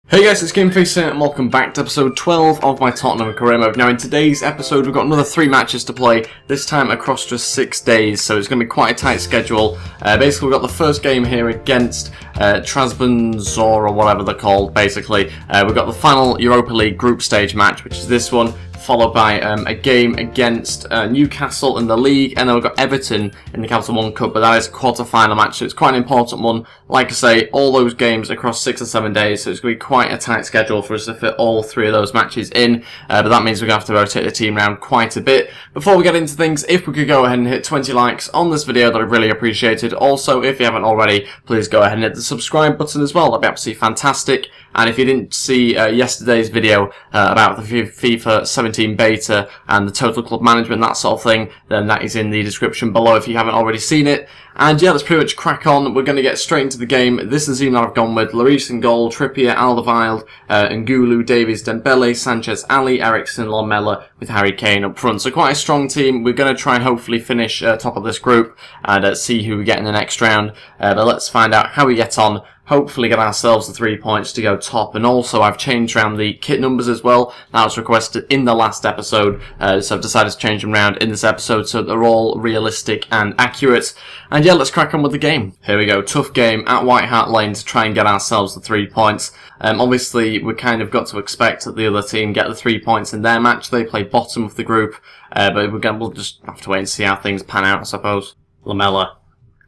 Hey guys, it's Gameface here and welcome back to episode 12 of my Tottenham career mode. Now in today's episode we've got another 3 matches to play, this time across just 6 days, so it's going to be quite a tight schedule. Basically we've got the first game here against Trabzonspor or whatever they're called, basically. We've got the final Europa League group stage match, which is this one, followed by a game against Newcastle in the league, and then we've got Everton in the Capital One Cup, but that is a quarter-final match, so it's quite an important one. Like I say, all those games across 6 or 7 days, so it's going to be quite a tight schedule for us to fit all 3 of those matches in, but that means we're going to have to rotate the team around quite a bit. Before we get into things, if we could go ahead and hit 20 likes on this video, that I'd really appreciate it. Also, if you haven't already, please go ahead and hit the subscribe button as well, that'd be absolutely fantastic. And if you didn't see yesterday's video about the FIFA 17 beta and the total club management, that sort of thing, then that is in the description below if you haven't already seen it. And yeah, let's pretty much crack on. We're going to get straight into the game. This is the team that I've gone with. Lloris in goal, Trippier, Alderweireld, Ngulu, Davies, Dembele, Sanchez, Ali, Eriksen, Lamela with Harry Kane up front. So quite a strong team. We're going to try and hopefully finish top of this group and see who we get in the next round. But let's find out how we get on. Hopefully get ourselves the 3 points to go top, and also I've changed around the kit numbers as well. That was requested in the last episode, so I've decided to change them around in this episode so that they're all realistic and accurate. And yeah, let's crack on with the game. Here we go, tough game at White Hart Lane to try and get ourselves the 3 points. Obviously we kind of got to expect that the other team get the 3 points in their match. They play bottom of the group, but we'll just have to wait and see how things pan out, I suppose. Lamela.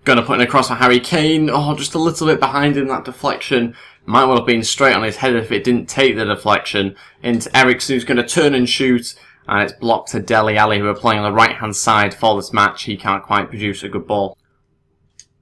Gonna put it across for Harry Kane. Oh, just a little bit behind in that deflection. Might well have been straight on his head if it didn't take the deflection. Into Eriksen, who's going to turn and shoot. And it's blocked to Dele Alli, who are playing on the right-hand side for this match. He can't quite produce a good ball.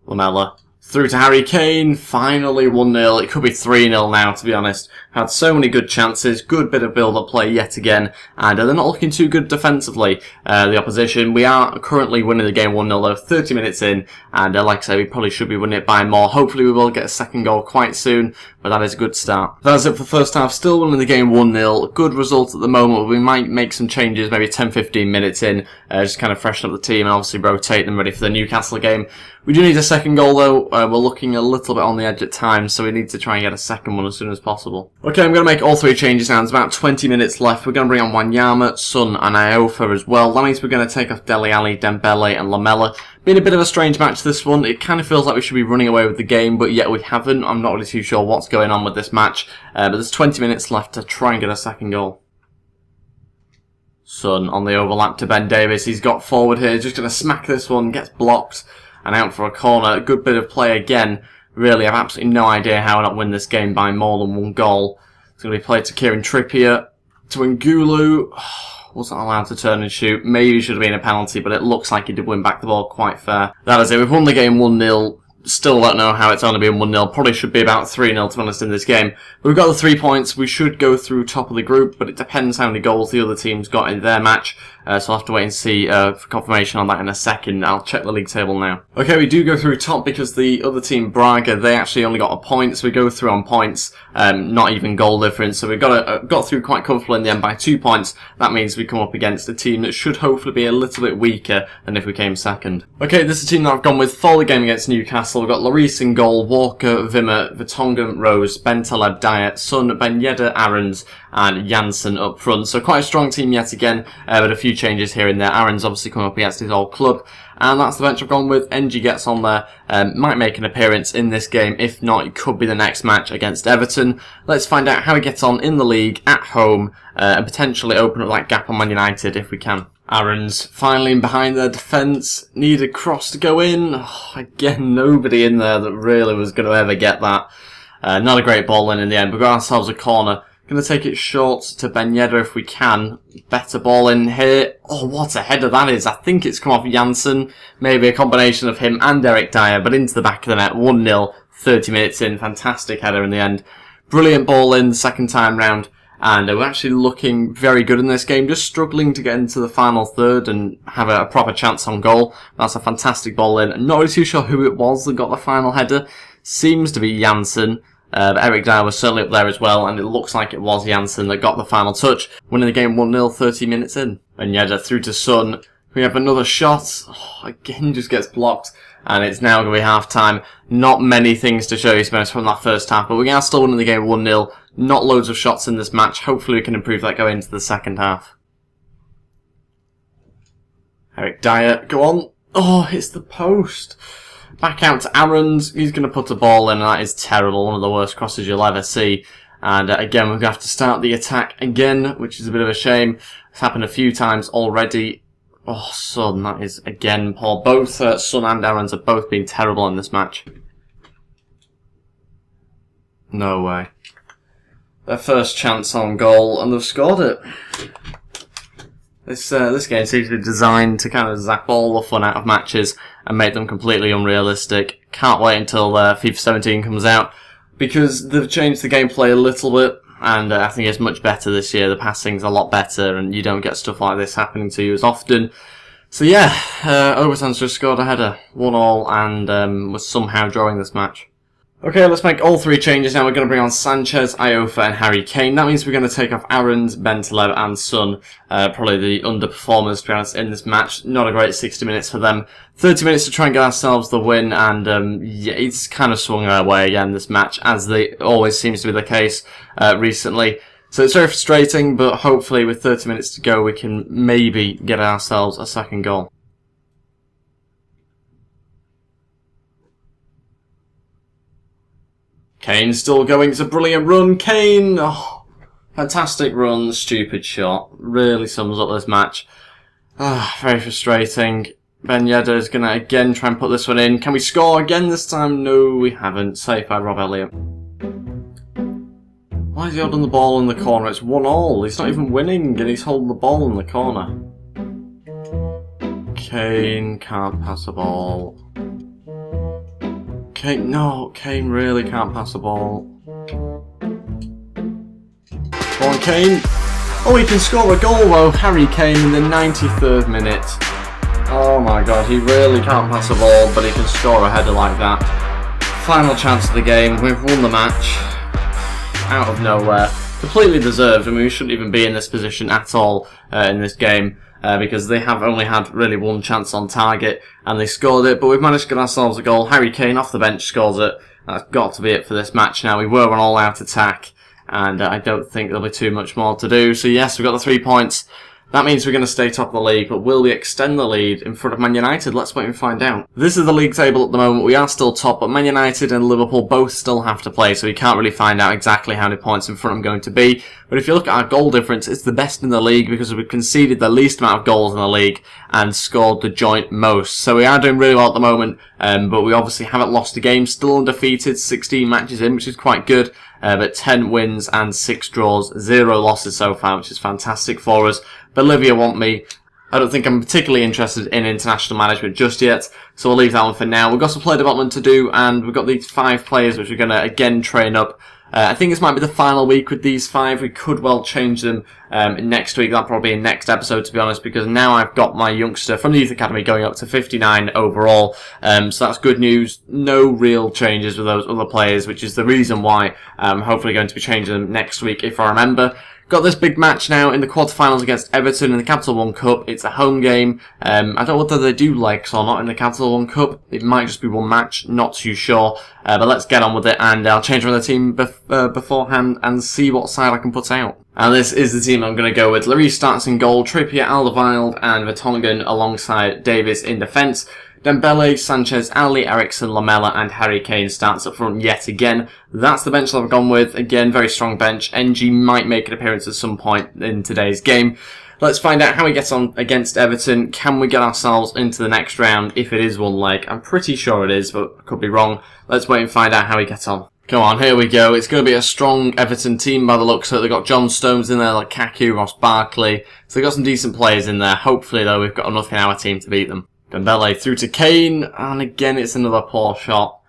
Lamela. Through to Harry Kane. Finally 1-0. It could be 3-0 now, to be honest. Had so many good chances. Good bit of build-up play yet again. And they're not looking too good defensively, the opposition. We are currently winning the game 1-0 though, 30 minutes in. And like I say, we probably should be winning it by more. Hopefully we will get a second goal quite soon. But that is a good start. That's it for the first half. Still winning the game 1-0. Good result at the moment. We might make some changes maybe 10-15 minutes in. Just kind of freshen up the team and obviously rotate them ready for the Newcastle game. We do need a second goal though. We're looking a little bit on the edge at times, so we need to try and get a second one as soon as possible. Okay, I'm going to make all 3 changes now. There's about 20 minutes left. We're going to bring on Wanyama, Son and Iofa as well. That means we're going to take off Dele Alli, Dembele and Lamela. Been a bit of a strange match this one. It kind of feels like we should be running away with the game, but yet we haven't. I'm not really too sure what's going on with this match. But there's 20 minutes left to try and get a second goal. Son on the overlap to Ben Davies. He's got forward here. Just going to smack this one. Gets blocked. And out for a corner. A good bit of play again. Really, I've absolutely no idea how not win this game by more than 1 goal. It's going to be played to Kieran Trippier. To Ngulu. Wasn't allowed to turn and shoot. Maybe should have been a penalty, but it looks like he did win back the ball quite fair. That is it. We've won the game 1-0. Still don't know how it's only been 1-0. Probably should be about 3-0 to be honest in this game. But we've got the 3 points. We should go through top of the group, but it depends how many goals the other team's got in their match. So I'll have to wait and see for confirmation on that in a second. I'll check the league table now. Okay, we do go through top because the other team, Braga, they actually only got a point. So we go through on points, not even goal difference. So we got through quite comfortably in the end by 2 points. That means we come up against a team that should hopefully be a little bit weaker than if we came second. Okay, this is the team that I've gone with for the game against Newcastle. We've got Lloris in goal, Walker, Wimmer, Vertonghen, Rose, Bentaleb, Dyer, Son, Ben Yedder, Aarons, and Janssen up front. So quite a strong team yet again, but a few changes here and there. Aaron's obviously coming up against his old club, and that's the bench I've gone with. NG gets on there, might make an appearance in this game. If not, it could be the next match against Everton. Let's find out how he gets on in the league at home, and potentially open up that gap on Man United if we can. Aaron's finally in behind their defence. Need a cross to go in. Oh, again, nobody in there that really was going to ever get that. Not a great ball in the end. We've got ourselves a corner. Going to take it short to Ben Yedder if we can. Better ball in here. Oh, what a header that is. I think it's come off Janssen. Maybe a combination of him and Eric Dyer, but into the back of the net. 1-0, 30 minutes in. Fantastic header in the end. Brilliant ball in the second time round. And we're actually looking very good in this game. Just struggling to get into the final third and have a proper chance on goal. That's a fantastic ball in. I'm not really too sure who it was that got the final header. Seems to be Janssen. But Eric Dyer was certainly up there as well, and it looks like it was Janssen that got the final touch, winning the game 1-0 30 minutes in. And Yedder through to Son. We have another shot. Oh, again, just gets blocked. And it's now going to be half-time. Not many things to show you, from that first half, but we are still winning the game 1-0. Not loads of shots in this match. Hopefully we can improve that going into the second half. Eric Dyer, go on. Oh, hits the post. Back out to Aarons. He's going to put a ball in, and that is terrible. One of the worst crosses you'll ever see. And again, we're going to have to start the attack again, which is a bit of a shame. It's happened a few times already. Oh, Son, that is again poor. Both Son and Aarons have both been terrible in this match. No way. Their first chance on goal, and they've scored it. This game seems to be designed to kind of zap all the fun out of matches and make them completely unrealistic. Can't wait until FIFA 17 comes out, because they've changed the gameplay a little bit, and I think it's much better this year. The passing's a lot better, and you don't get stuff like this happening to you as often. So yeah, Overton's just scored a header, 1-1, and was somehow drawing this match. Okay, let's make all three changes now. We're going to bring on Sanchez, Iofa and Harry Kane. That means we're going to take off Aarons, Bentaleb and Son. Probably the underperformers, to be honest, in this match. Not a great 60 minutes for them. 30 minutes to try and get ourselves the win, and yeah, it's kind of swung our way again, this match, as always seems to be the case recently. So it's very frustrating, but hopefully with 30 minutes to go we can maybe get ourselves a second goal. Kane still going. It's a brilliant run. Kane! Oh, fantastic run, stupid shot. Really sums up this match. Very frustrating. Ben Yedder is going to again try and put this one in. Can we score again this time? No, we haven't. Saved by Rob Elliott. Why is he holding the ball in the corner? It's 1-1. He's not even winning and he's holding the ball in the corner. Kane can't pass a ball. Kane really can't pass the ball. Go on, Kane. Oh, he can score a goal though. Harry Kane in the 93rd minute. Oh my god, he really can't pass the ball, but he can score a header like that. Final chance of the game. We've won the match. Out of nowhere. Completely deserved. I mean, we shouldn't even be in this position at all in this game. Because they have only had really one chance on target and they scored it, but we've managed to get ourselves a goal. Harry Kane off the bench scores it. That's got to be it for this match now. We were on all-out attack and I don't think there'll be too much more to do. So yes, we've got the 3 points. That means we're going to stay top of the league, but will we extend the lead in front of Man United? Let's wait and find out. This is the league table at the moment. We are still top, but Man United and Liverpool both still have to play, so we can't really find out exactly how many points in front I'm going to be. But if you look at our goal difference, it's the best in the league because we've conceded the least amount of goals in the league and scored the joint most. So we are doing really well at the moment, but we obviously haven't lost a game. Still undefeated, 16 matches in, which is quite good. But 10 wins and 6 draws, 0 losses so far, which is fantastic for us. Bolivia want me. I don't think I'm particularly interested in international management just yet, so we'll leave that one for now. We've got some player development to do, and we've got these 5 players which we're going to again train up. I think this might be the final week with these 5. We could well change them next week. That'll probably be in next episode, to be honest, because now I've got my youngster from the Youth Academy going up to 59 overall. So that's good news. No real changes with those other players, which is the reason why I'm hopefully going to be changing them next week, if I remember. Got this big match now in the quarterfinals against Everton in the Capital One Cup. It's a home game. I don't know whether they do legs or not in the Capital One Cup. It might just be one match, not too sure. But let's get on with it, and I'll change around the team beforehand and see what side I can put out. And this is the team I'm going to go with. Lloris starts in goal, Trippier, Alderweireld and Vertonghen alongside Davis in defence. Dembele, Sanchez, Ali, Eriksson, Lamela and Harry Kane starts up front yet again. That's the bench that I've gone with. Again, very strong bench. NG might make an appearance at some point in today's game. Let's find out how he gets on against Everton. Can we get ourselves into the next round if it is one leg? I'm pretty sure it is, but I could be wrong. Let's wait and find out how he gets on. Come on, here we go. It's going to be a strong Everton team by the looks of it. They've got John Stones in there, like Kaku, Ross Barkley. So they've got some decent players in there. Hopefully, though, we've got enough in our team to beat them. Dembele through to Kane, and again it's another poor shot.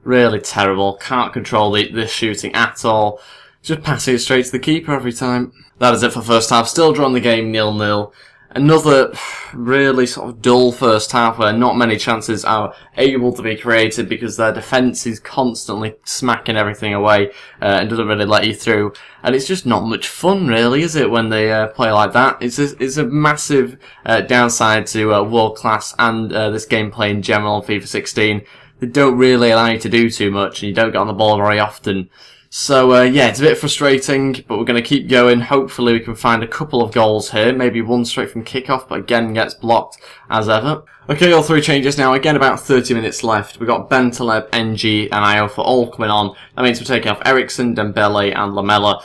Really terrible. Can't control this shooting at all. Just passing it straight to the keeper every time. That is it for first half. Still drawing the game 0-0. Another really sort of dull first half where not many chances are able to be created because their defence is constantly smacking everything away and doesn't really let you through. And it's just not much fun, really, is it, when they play like that? It's a massive downside to World Class and this gameplay in general on FIFA 16. They don't really allow you to do too much and you don't get on the ball very often. So yeah, it's a bit frustrating, but we're going to keep going. Hopefully we can find a couple of goals here, maybe one straight from kickoff, but again gets blocked as ever. Okay, all three changes now. Again, about 30 minutes left. We've got Bentaleb, NG and Iofa all coming on. That means we're taking off Ericsson, Dembele and Lamela.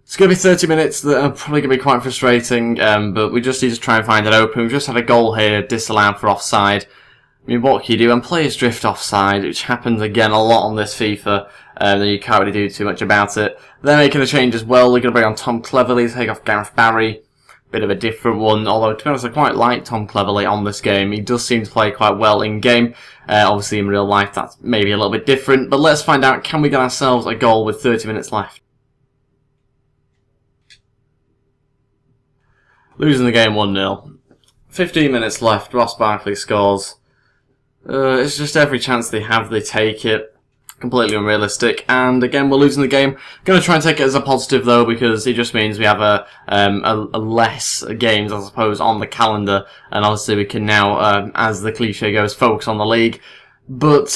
It's going to be 30 minutes that are probably going to be quite frustrating, but we just need to try and find it open. We've just had a goal here disallowed for offside. I mean, what can you do? And players drift offside, which happens again a lot on this FIFA, then you can't really do too much about it. They're making a change as well. They're going to bring on Tom Cleverley to take off Gareth Barry. Bit of a different one, although to be honest I quite like Tom Cleverley on this game. He does seem to play quite well in game. Obviously in real life that's maybe a little bit different, but let's find out, can we get ourselves a goal with 30 minutes left? Losing the game 1-0. 15 minutes left, Ross Barkley scores. It's just every chance they have, they take it. Completely unrealistic, and again we're losing the game. Going to try and take it as a positive though, because it just means we have a less games I suppose on the calendar, and obviously we can now, as the cliche goes, focus on the league. But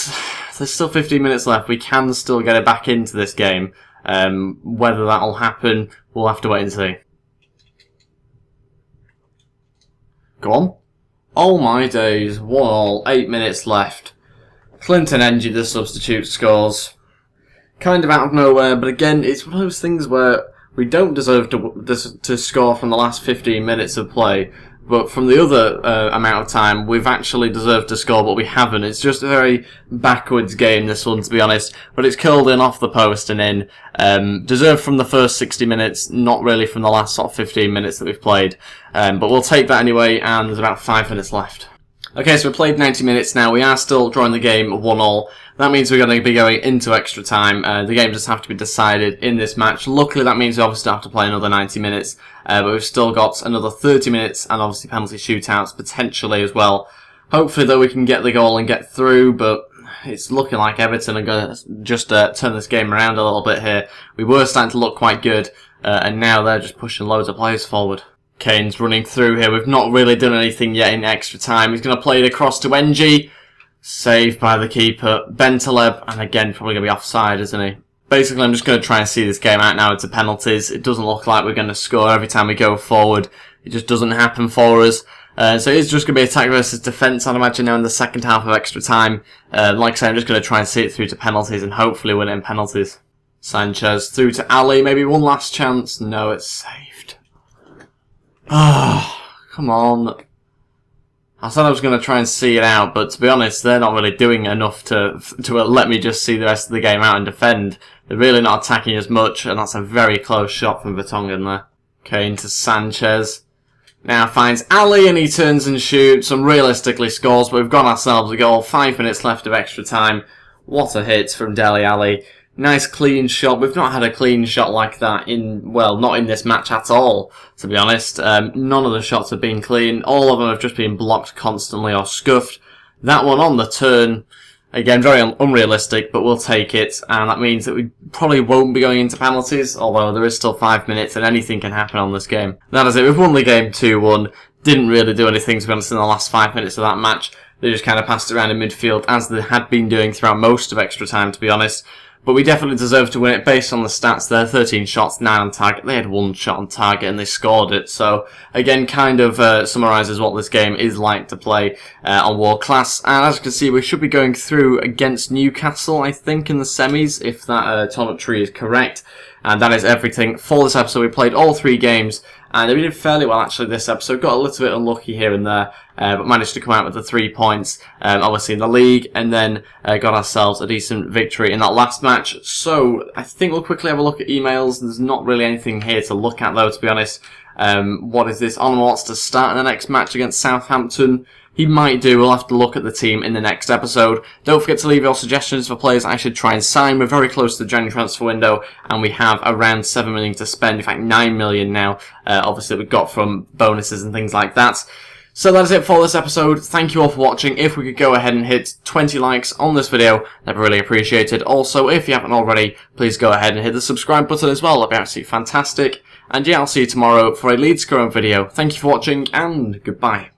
there's still 15 minutes left. We can still get it back into this game. Whether that'll happen, we'll have to wait and see. Go on. Oh my days, 1-1, 8 minutes left. Clinton NG, the substitute, scores. Kind of out of nowhere, but again, it's one of those things where we don't deserve to score from the last 15 minutes of play, but from the other amount of time, we've actually deserved to score, but we haven't. It's just a very backwards game, this one, to be honest, but it's curled in off the post and in. Deserved from the first 60 minutes, not really from the last sort of 15 minutes that we've played. But we'll take that anyway, and there's about 5 minutes left. Okay, so we've played 90 minutes now. We are still drawing the game 1-1. That means we're going to be going into extra time. The game just have to be decided in this match. Luckily, that means we obviously don't have to play another 90 minutes. But we've still got another 30 minutes and obviously penalty shootouts potentially as well. Hopefully, though, we can get the goal and get through, but it's looking like Everton are going to just turn this game around a little bit here. We were starting to look quite good, and now they're just pushing loads of players forward. Kane's running through here. We've not really done anything yet in extra time. He's going to play it across to NG. Saved by the keeper. Bentaleb, and again, probably going to be offside, isn't he? Basically, I'm just going to try and see this game out now into penalties. It doesn't look like we're going to score every time we go forward. It just doesn't happen for us. So it's just going to be attack versus defence, I'd imagine, now in the second half of extra time. Like I say, I'm just going to try and see it through to penalties and hopefully win it in penalties. Sanchez through to Ali. Maybe one last chance. No, it's saved. Ah, come on. I said I was going to try and see it out, but to be honest, they're not really doing enough to let me just see the rest of the game out and defend. They're really not attacking as much, and that's a very close shot from Vertonghen there. Kane to Sanchez. Now finds Ali, and he turns and shoots, and realistically scores, but we've got ourselves a goal. 5 minutes left of extra time. What a hit from Dele Alli. Nice clean shot. We've not had a clean shot like that not in this match at all, to be honest. None of the shots have been clean. All of them have just been blocked constantly or scuffed. That one on the turn, again, very unrealistic, but we'll take it. And that means that we probably won't be going into penalties, although there is still 5 minutes and anything can happen on this game. That is it. We've won the game 2-1. Didn't really do anything, to be honest, in the last 5 minutes of that match. They just kind of passed it around in midfield, as they had been doing throughout most of extra time, to be honest. But we definitely deserve to win it based on the stats there. 13 shots, 9 on target. They had 1 shot on target and they scored it. So, again, kind of summarises what this game is like to play on World Class. And as you can see, we should be going through against Newcastle, I think, in the semis, if that tournament tree is correct. And that is everything for this episode. We played all 3 games, and we did fairly well actually this episode. Got a little bit unlucky here and there, but managed to come out with the 3 points, obviously in the league, and then got ourselves a decent victory in that last match. So I think we'll quickly have a look at emails. There's not really anything here to look at though, to be honest. What is this? Onward wants to start in the next match against Southampton. He might do. We'll have to look at the team in the next episode. Don't forget to leave your suggestions for players I should try and sign. We're very close to the January transfer window, and we have around 7 million to spend. In fact, 9 million now. Obviously, we've got from bonuses and things like that. So that is it for this episode. Thank you all for watching. If we could go ahead and hit 20 likes on this video, that'd be really appreciated. Also, if you haven't already, please go ahead and hit the subscribe button as well. That'd be absolutely fantastic. And yeah, I'll see you tomorrow for a Leeds current video. Thank you for watching, and goodbye.